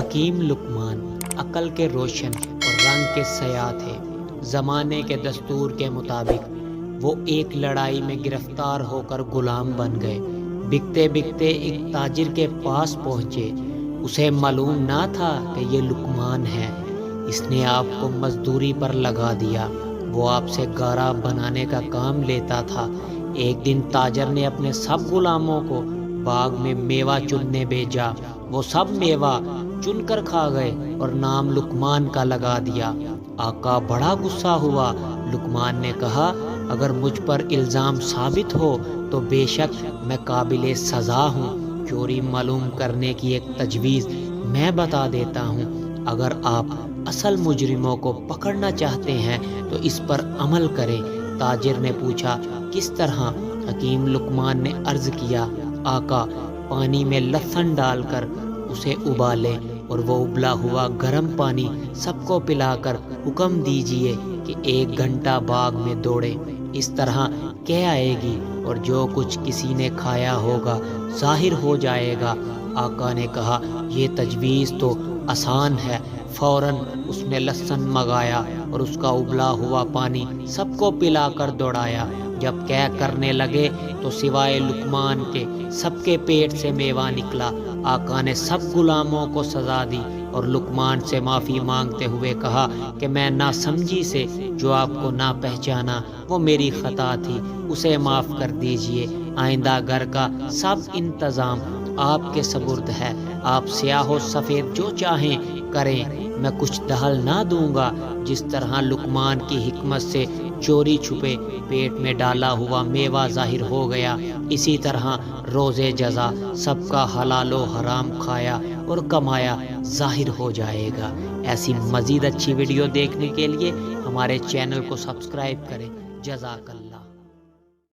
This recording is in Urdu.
حکیم لقمان عقل کے روشن اور رنگ کے سیاح تھے۔ زمانے کے دستور کے مطابق وہ ایک لڑائی میں گرفتار ہو کر غلام بن گئے۔ بکتے بکتے ایک تاجر کے پاس پہنچے۔ اسے معلوم نہ تھا کہ یہ لقمان ہے۔ اس نے آپ کو مزدوری پر لگا دیا۔ وہ آپ سے گارا بنانے کا کام لیتا تھا۔ ایک دن تاجر نے اپنے سب غلاموں کو باغ میں میوہ چننے بھیجا۔ وہ سب میوہ چن کر کھا گئے اور نام لقمان کا لگا دیا۔ آقا بڑا غصہ ہوا۔ لقمان نے کہا، اگر مجھ پر الزام ثابت ہو تو بے شک میں قابل سزا ہوں۔ چوری معلوم کرنے کی ایک تجویز میں بتا دیتا ہوں۔ اگر آپ اصل مجرموں کو پکڑنا چاہتے ہیں تو اس پر عمل کریں۔ تاجر نے پوچھا، کس طرح؟ حکیم لقمان نے عرض کیا، آقا پانی میں لہسن ڈال کر اسے ابالیں اور وہ ابلا ہوا گرم پانی سب کو پلا کر حکم دیجئے کہ 1 گھنٹہ باغ میں دوڑیں۔ اس طرح کہہ آئے گی اور جو کچھ کسی نے کھایا ہوگا ظاہر ہو جائے گا۔ آقا نے کہا، یہ تجویز تو آسان ہے۔ فوراً اس نے لہسن منگایا اور اس کا ابلا ہوا پانی سب کو پلا کر دوڑایا۔ جب قے کرنے لگے تو سوائے لقمان کے سب کے پیٹ سے میوہ نکلا۔ آقا نے سب غلاموں کو سزا دی اور لقمان سے معافی مانگتے ہوئے کہا کہ میں ناسمجھی سے جو آپ کو نہ پہچانا وہ میری خطا تھی، اسے معاف کر دیجئے۔ آئندہ گھر کا سب انتظام آپ کے سپرد ہے۔ آپ سیاہ و سفید جو چاہیں کریں، میں کچھ دخل نہ دوں گا۔ جس طرح لقمان کی حکمت سے چوری چھپے پیٹ میں ڈالا ہوا میوہ ظاہر ہو گیا، اسی طرح روز جزا سب کا حلال و حرام کھایا اور کمایا ظاہر ہو جائے گا۔ ایسی مزید اچھی ویڈیو دیکھنے کے لیے ہمارے چینل کو سبسکرائب کریں۔ جزاک اللہ۔